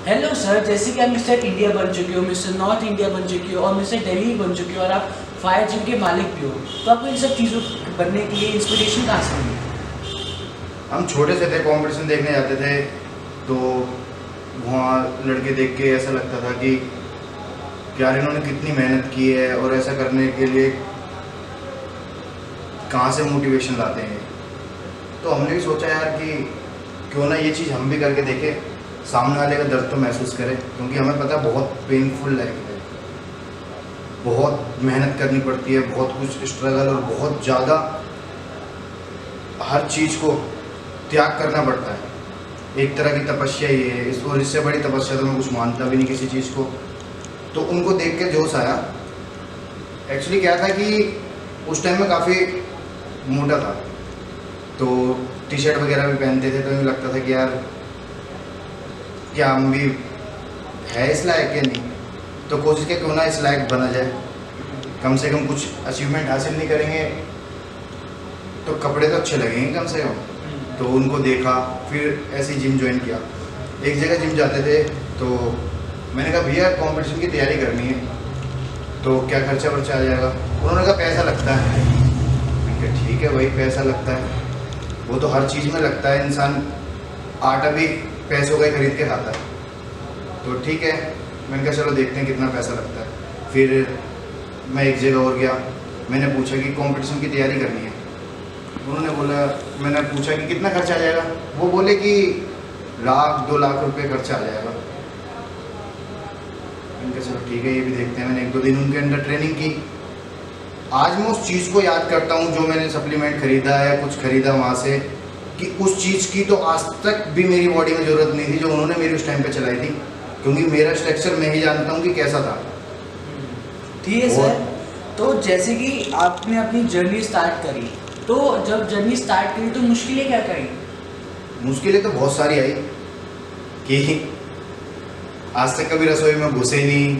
Hello sir, जैसे कि आप मिस्टर इंडिया बन चुके हो, मिस्टर नॉर्थ इंडिया बन चुके हो और मिस्टर दिल्ली बन चुके हो और आप फायर जिम के मालिक भी हो, तो आपको इन सब चीज़ों बनने के लिए इंस्पिरेशन कहाँ से मिली? हम छोटे से थे, कंपटीशन देखने जाते थे तो वहाँ लड़के देख के ऐसा लगता था कि यार इन्होंने कितनी मेहनत की है और ऐसा करने के लिए कहाँ से मोटिवेशन लाते हैं। तो हमने भी सोचा यार कि क्यों ना ये चीज़ हम भी करके देखें, सामने वाले का दर्द तो महसूस करें, क्योंकि हमें पता है बहुत पेनफुल लाइफ है, बहुत मेहनत करनी पड़ती है, बहुत कुछ स्ट्रगल और बहुत ज़्यादा हर चीज़ को त्याग करना पड़ता है। एक तरह की तपस्या ही है इस, और इससे बड़ी तपस्या तो मैं कुछ मानता भी नहीं किसी चीज़ को। तो उनको देख के जोश आया। एक्चुअली क्या था कि उस टाइम में काफ़ी मोटा था, तो टी शर्ट वगैरह भी पहनते थे, तो मुझे लगता था कि यार क्या हम भी है इस लायक या नहीं। तो कोशिश किया क्यों ना इस लायक बना जाए, कम से कम कुछ अचीवमेंट हासिल नहीं करेंगे तो कपड़े तो अच्छे लगेंगे कम से कम। तो उनको देखा, फिर ऐसे ही जिम ज्वाइन किया। एक जगह जिम जाते थे तो मैंने कहा भैया कंपटीशन की तैयारी करनी है तो क्या खर्चा वर्चा आ जाएगा। उन्होंने कहा पैसा लगता है। मैंने कहा ठीक है भाई, पैसा लगता है, वो तो हर चीज़ में लगता है, इंसान आटा भी पैसों का ही खरीद के खाता है। तो ठीक है, मैंने कहा चलो देखते हैं कितना पैसा लगता है। फिर मैं एक जगह और गया, मैंने पूछा कि कंपटीशन की तैयारी करनी है। उन्होंने बोला, मैंने पूछा कि कितना खर्चा आ जाएगा, वो बोले कि 1-2 लाख रुपए खर्चा आ जाएगा। मैंने कहा चलो ठीक है, ये भी देखते हैं। मैंने 1-2 दिन उनके अंदर ट्रेनिंग की। आज मैं उस चीज़ को याद करता हूँ जो मैंने सप्लीमेंट खरीदा है, कुछ खरीदा वहाँ से, कि उस चीज़ की तो आज तक भी मेरी बॉडी में ज़रूरत नहीं थी जो उन्होंने मेरी उस टाइम पे चलाई थी, क्योंकि मेरा स्ट्रक्चर मैं ही जानता हूँ कि कैसा था। ठीक है सर, तो जैसे कि आपने अपनी जर्नी स्टार्ट करी, तो जब जर्नी स्टार्ट करी तो मुश्किलें क्या करी? मुश्किलें तो बहुत सारी आई कि आज तक कभी रसोई में घुसे नहीं,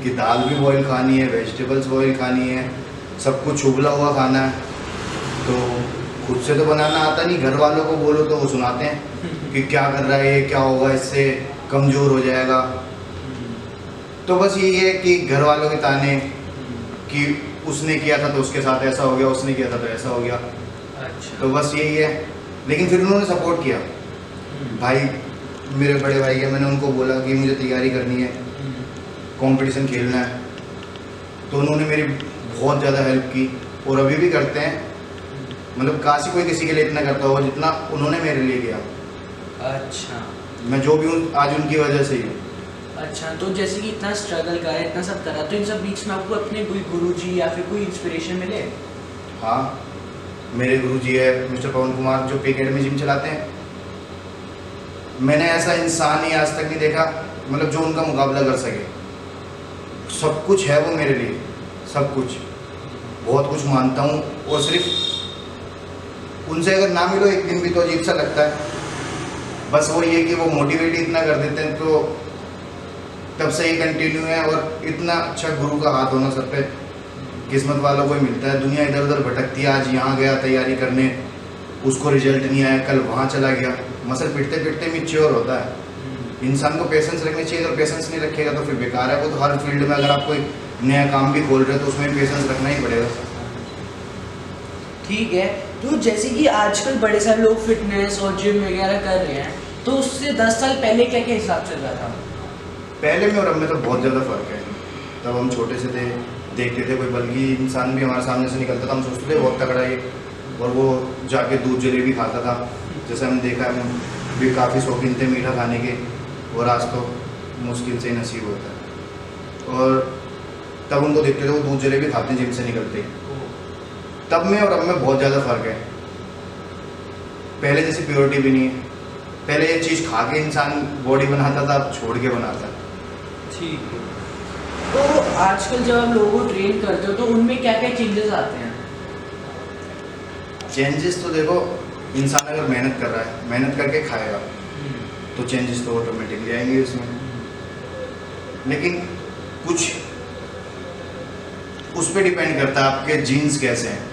कि दाल भी बॉईल खानी है, वेजिटेबल्स बॉईल खानी है, सब कुछ उबला हुआ खाना है। तो खुद से तो बनाना आता नहीं, घर वालों को बोलो तो वो सुनाते हैं कि क्या कर रहा है ये, क्या होगा इससे, कमज़ोर हो जाएगा। तो बस यही है कि घर वालों के ताने कि उसने किया था तो उसके साथ ऐसा हो गया, उसने किया था तो ऐसा हो गया। अच्छा। तो बस यही है। लेकिन फिर उन्होंने सपोर्ट किया। भाई मेरे बड़े भाई है, मैंने उनको बोला कि मुझे तैयारी करनी है, कंपटीशन खेलना है, तो उन्होंने मेरी बहुत ज़्यादा हेल्प की और अभी भी करते हैं। मतलब काशी कोई किसी के लिए इतना करता होगा जितना उन्होंने मेरे लिए किया। अच्छा। मैं जो भी हूँ आज उनकी वजह से ही हूँ। अच्छा, तो जैसे कि इतना स्ट्रगल करा, इतना सब करा, तो इन सब बीच में आपको अपने कोई गुरुजी या फिर कोई इंस्पिरेशन मिले? हाँ, मेरे गुरुजी है मिस्टर पवन कुमार, जो पे अकेडमी जिम चलाते हैं। मैंने ऐसा इंसान ही आज तक नहीं देखा, मतलब जो उनका मुकाबला कर सके। सब कुछ है वो मेरे लिए, सब कुछ, बहुत कुछ मानता हूँ। और सिर्फ उनसे अगर ना मिलो एक दिन भी तो अजीब सा लगता है। बस वो ये कि वो मोटिवेट ही इतना कर देते हैं, तो तब से ही कंटिन्यू है। और इतना अच्छा गुरु का हाथ होना सर पे किस्मत वालों को ही मिलता है। दुनिया इधर उधर भटकती है, आज यहाँ गया तैयारी करने, उसको रिजल्ट नहीं आया, कल वहाँ चला गया। मसल पिटते पिटते मैच्योर होता है। इंसान को पेशेंस रखनी चाहिए, अगर पेशेंस नहीं रखेगा तो फिर बेकार है। वो तो हर फील्ड में, अगर आप कोई नया काम भी खोल रहे हो तो उसमें पेशेंस रखना ही पड़ेगा। ठीक है, तो जैसे कि आजकल बड़े सारे लोग फिटनेस और जिम वगैरह कर रहे हैं, तो उससे 10 साल पहले क्या क्या हिसाब चल रहा था? पहले में और अब में तो बहुत ज़्यादा फ़र्क है। तब हम छोटे से थे, देखते थे कोई बल्कि इंसान भी हमारे सामने से निकलता था, हम सोचते थे बहुत तगड़ा ये, और वो जाके दूध जलेबी खाता था। जैसे हमने देखा है, हम भी काफ़ी शौकीन थे मीठा खाने के, और आज तो मुश्किल से ही नसीब होता है। और तब उनको देखते थे वो दूध जलेबी खाते जिम से निकलते ही। तब में और अब में बहुत ज़्यादा फ़र्क है। पहले जैसी प्योरिटी भी नहीं है। पहले ये चीज़ खा के इंसान बॉडी बनाता था, अब छोड़ के बनाता है। ठीक है, तो आजकल जब आप लोगों को ट्रेन करते हो तो उनमें क्या क्या चेंजेस आते हैं? चेंजेस तो देखो, इंसान अगर मेहनत कर रहा है, मेहनत करके खाएगा, तो चेंजेस तो ऑटोमेटिकली आएंगे उसमें। लेकिन कुछ उस पर डिपेंड करता है आपके जीन्स कैसे हैं,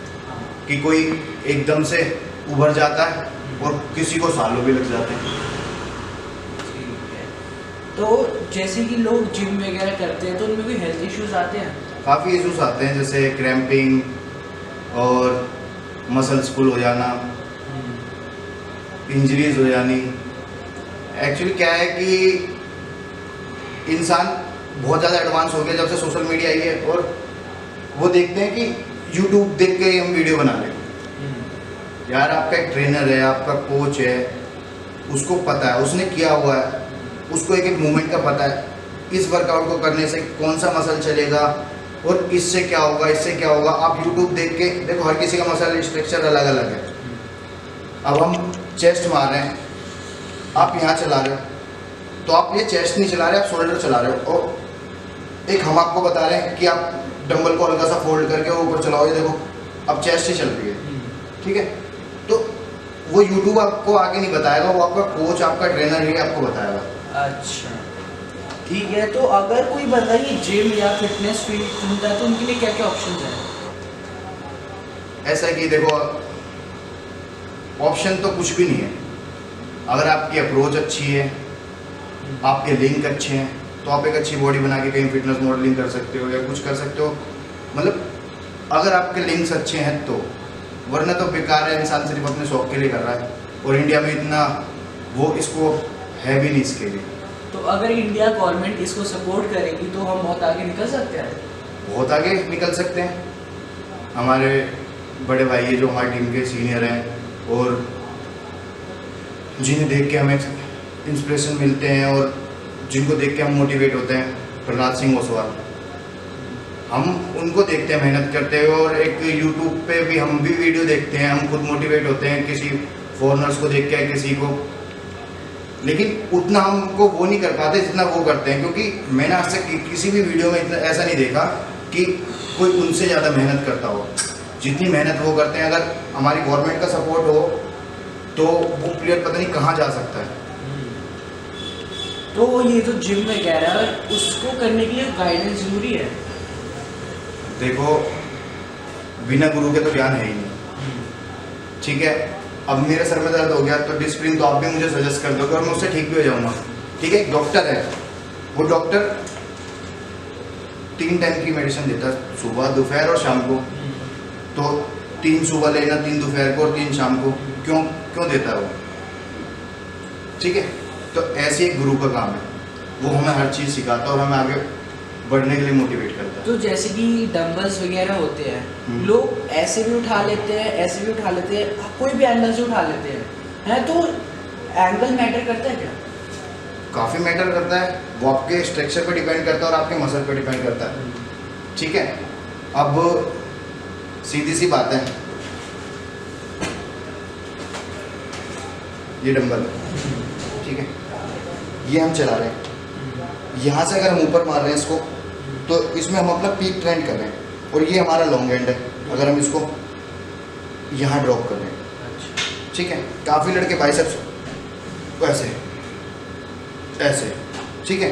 कि कोई एकदम से उभर जाता है और किसी को सालों भी लग जाते हैं। ठीक है, तो जैसे कि लोग जिम वगैरह करते हैं तो उनमें कोई हेल्थ इश्यूज आते हैं? काफ़ी इश्यूज आते हैं, जैसे क्रैम्पिंग और मसल्स पुल हो जाना, इंजरीज हो जानी। एक्चुअली क्या है कि इंसान बहुत ज़्यादा एडवांस हो गया जब से सोशल मीडिया आई है, और वो देखते हैं कि यूट्यूब देख के हम वीडियो बना लें। यार आपका एक ट्रेनर है, आपका कोच है, उसको पता है, उसने किया हुआ है, उसको एक एक मूवमेंट का पता है, इस वर्कआउट को करने से कौन सा मसल चलेगा और इससे क्या होगा, इससे क्या होगा। आप यूट्यूब देख के देखो, हर किसी का मसल स्ट्रक्चर अलग अलग है। अब हम चेस्ट मार रहे हैं, आप यहाँ चला रहे हो, तो आप ये चेस्ट नहीं चला रहे, आप शोल्डर चला रहे हो। और एक हम आपको बता रहे हैं कि आप डंबल को हल्का सा फोल्ड करके ऊपर चलाओ, ये देखो अब चेस्ट ही चल रही है, ठीक है। तो वो यूट्यूब आपको आगे नहीं बताएगा, वो आपका कोच, आपका ट्रेनर ही आपको बताएगा। अच्छा ठीक है, तो अगर कोई बंदा ये जिम या फिटनेस फील्ड चुनता है तो उनके लिए क्या क्या ऑप्शंस हैं? ऐसा है कि देखो, ऑप्शन तो कुछ भी नहीं है। अगर आपकी अप्रोच अच्छी है, आपके लिंक अच्छे हैं, तो आप एक अच्छी बॉडी बना के कहीं फिटनेस मॉडलिंग कर सकते हो या कुछ कर सकते हो। मतलब अगर आपके लिंक्स अच्छे हैं तो, वरना तो बेकार है, इंसान सिर्फ अपने शौक के लिए कर रहा है। और इंडिया में इतना वो इसको है भी नहीं इसके लिए। तो अगर इंडिया गवर्नमेंट इसको सपोर्ट करेगी तो हम बहुत आगे निकल सकते हैं? बहुत आगे निकल सकते हैं। हमारे बड़े भाई है जो हमारी टीम के सीनियर हैं, और जिन्हें देख के हमें इंस्पिरेशन मिलते हैं और जिनको देख के हम मोटिवेट होते हैं, प्रहलाद सिंह ओसवाल, हम उनको देखते हैं मेहनत करते हुए। और एक यूट्यूब पे भी हम भी वीडियो देखते हैं, हम खुद मोटिवेट होते हैं किसी फॉरेनर्स को देख के, किसी को। लेकिन उतना हमको वो नहीं कर पाते जितना वो करते हैं, क्योंकि मैंने आज तक किसी भी वीडियो में इतना ऐसा नहीं देखा कि कोई उनसे ज़्यादा मेहनत करता हो जितनी मेहनत वो करते हैं। अगर हमारी गवर्नमेंट का सपोर्ट हो तो वो प्लेयर पता नहीं कहाँ जा सकता है। तो ये जो जिम वगैरह है उसको करने के लिए गाइडेंस जरूरी है? देखो, बिना गुरु के तो ज्ञान है ही नहीं, ठीक है। अब मेरे सर में दर्द हो गया तो डिस्प्रिन तो आप भी मुझे सजेस्ट कर दोगे और मैं उससे ठीक भी हो जाऊंगा, ठीक है। एक डॉक्टर है, वो डॉक्टर 3 टाइम की मेडिसिन देता है, सुबह, दोपहर और शाम को। तो 3 सुबह लेना, 3 दोपहर को और 3 शाम को। क्यों देता है वो, ठीक है। तो ऐसे एक गुरु का काम है, वो हमें हर चीज़ सिखाता है और हमें आगे बढ़ने के लिए मोटिवेट करता है। तो जैसे कि डंबल्स वगैरह होते हैं, लोग ऐसे भी उठा लेते हैं, ऐसे भी उठा लेते हैं, कोई भी एंगल से उठा लेते हैं, तो एंगल मैटर करता है क्या? काफ़ी मैटर करता है, वो आपके स्ट्रक्चर पे डिपेंड करता है और आपके मसल पे डिपेंड करता है, ठीक है। अब सीधी सी बात है, ये डंबल, ठीक है, ये हम चला रहे हैं। यहाँ से अगर हम ऊपर मार रहे हैं इसको, तो इसमें हम अपना पीक ट्रेंड कर रहे हैं, और ये हमारा लॉन्ग एंड है। अगर हम इसको यहाँ ड्रॉप कर रहे हैं, ठीक है। काफ़ी लड़के बाइसेप्स ऐसे ऐसे, ठीक है।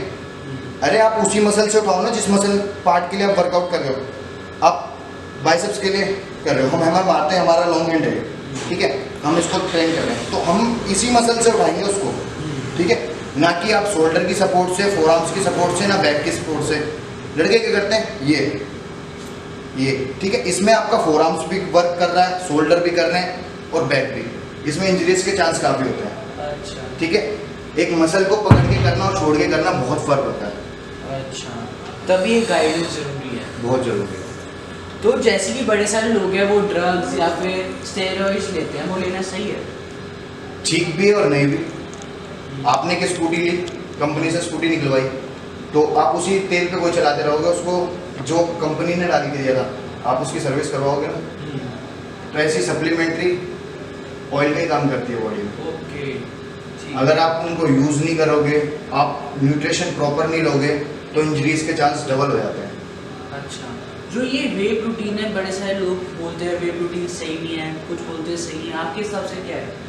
अरे आप उसी मसल से उठाओ ना जिस मसल पार्ट के लिए आप वर्कआउट कर रहे हो। आप बाइसेप्स के लिए कर रहे हो, हम हैमर मारते हैं, हमारा लॉन्ग एंड है, ठीक है, हम इसको ट्रेन कर रहे हैं, तो हम इसी मसल से उठाएंगे उसको, ठीक है। ना कि आप शोल्डर की सपोर्ट से, फोर आर्म्स की सपोर्ट से, ना बैक की सपोर्ट से। लड़के क्या करते हैं, ये ठीक है, इसमें आपका फोर आर्म्स भी वर्क कर रहा है, शोल्डर भी कर रहे हैं और बैक भी। इसमें इंजरीज के चांस काफ़ी होते हैं, अच्छा, ठीक है। एक मसल को पकड़ के करना और छोड़ के करना बहुत फर्क होता है। अच्छा, तभी ये गाइडेंस जरूरी है, बहुत जरूरी है। तो जैसे कि बड़े सारे लोग हैं वो ड्रग्स या फिर स्टेरॉइड्स लेते हैं, वो लेना सही है? ठीक भी है और नहीं भी। आपने कि स्कूटी ली, कंपनी से स्कूटी निकलवाई, तो आप उसी तेल पे कोई चलाते रहोगे, उसको जो कंपनी ने डाल के दिया था आप उसकी सर्विस करवाओगे ना। तो ऐसी सप्लीमेंट्री ऑयल का ही काम करती है बॉडी में। ओके, अगर आप उनको यूज़ नहीं करोगे, आप न्यूट्रिशन प्रॉपर नहीं लोगे, तो इंजरीज के चांस डबल हो जाते हैं। अच्छा, जो ये वे प्रोटीन है, बड़े सारे लोग बोलते हैं वे प्रोटीन सही नहीं है, कुछ बोलते हैं सही है, आपके हिसाब से क्या है?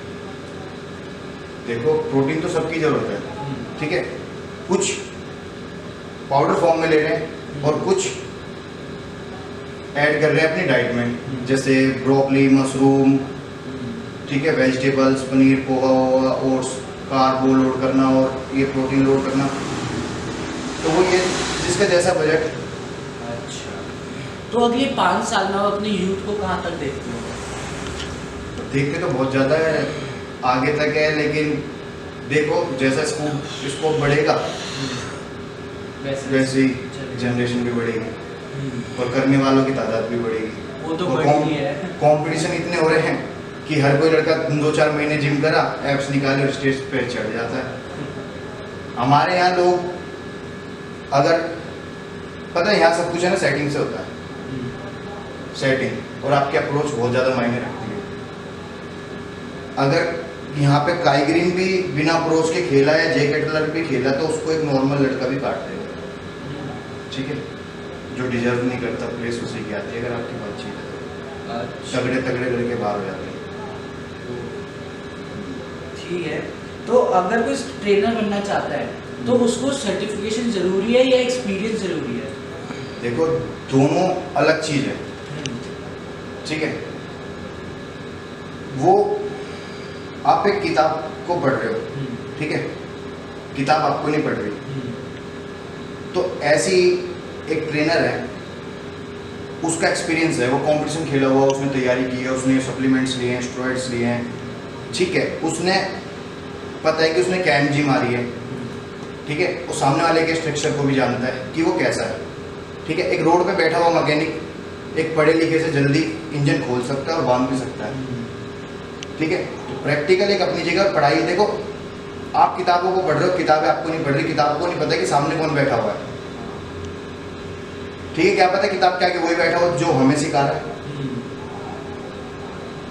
देखो, प्रोटीन तो सबकी ज़रूरत है, ठीक है। कुछ पाउडर फॉर्म में ले रहे हैं और कुछ ऐड कर रहे हैं अपनी डाइट में, जैसे ब्रोकली, मशरूम, ठीक है, vegetables, paneer, poha, oats, carb load करना और ये प्रोटीन लोड करना। तो वो ये जिसका जैसा बजट। अच्छा, तो अगले 5 साल में आप अपने यूथ को कहाँ तक देखते हो? देखते तो बहुत ज़्यादा है, आगे तक है, लेकिन देखो जैसा स्कोप बढ़ेगा वैसे ही जनरेशन भी बढ़ेगी और करने वालों की तादाद भी बढ़ेगी। वो तो बढ़ी है। कंपटीशन इतने हो रहे हैं कि हर कोई लड़का 2-4 महीने जिम करा, एप्स निकाले और स्टेज पे चढ़ जाता है। हमारे यहाँ लोग अगर पता है यहाँ सब कुछ है ना सेटिंग से होता है, सेटिंग और आपकी अप्रोच बहुत ज़्यादा मायने रखती है। अगर यहाँ पे काई ग्रीन भी बिना अप्रोच के खेला या जे कटलर भी खेला तो उसको एक नॉर्मल लड़का भी काट देगा, ठीक है, जो डिजर्व नहीं करता प्लेस उसे की आती है। अगर आपकी बातचीत है तो तगड़े तगड़े लड़के बाहर हो जाते हैं। ठीक है, तो अगर कोई ट्रेनर बनना चाहता है तो उसको सर्टिफिकेशन जरूरी है या एक्सपीरियंस जरूरी है? देखो दोनों अलग चीज है, ठीक है। वो आप एक किताब को पढ़ रहे हो, ठीक है, किताब आपको नहीं पढ़ रही, तो ऐसी एक ट्रेनर है, उसका एक्सपीरियंस है, वो कंपटीशन खेला हुआ, उसने तैयारी की है, उसने सप्लीमेंट्स लिए हैं, स्टेरॉइड्स लिए हैं, ठीक है, उसने पता है कि उसने कैमजी मारी है, ठीक है, वो सामने वाले के स्ट्रक्चर को भी जानता है कि वो कैसा है, ठीक है। एक रोड पे बैठा हुआ मैकेनिक एक पढ़े लिखे से जल्दी इंजन खोल सकता है और बांध भी सकता है, ठीक है। तो प्रैक्टिकल एक अपनी जगह, पढ़ाई देखो, आप किताबों को पढ़ रहे हो, किताबें आपको नहीं पढ़ रही, किताब को नहीं पता कि सामने कौन बैठा हुआ है, ठीक है, क्या पता किताब क्या कि वही बैठा हो जो हमें सिखा रहा है।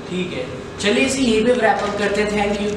ठीक है, चलिए इसे यहीं पे रैप अप करते हैं। Thank you.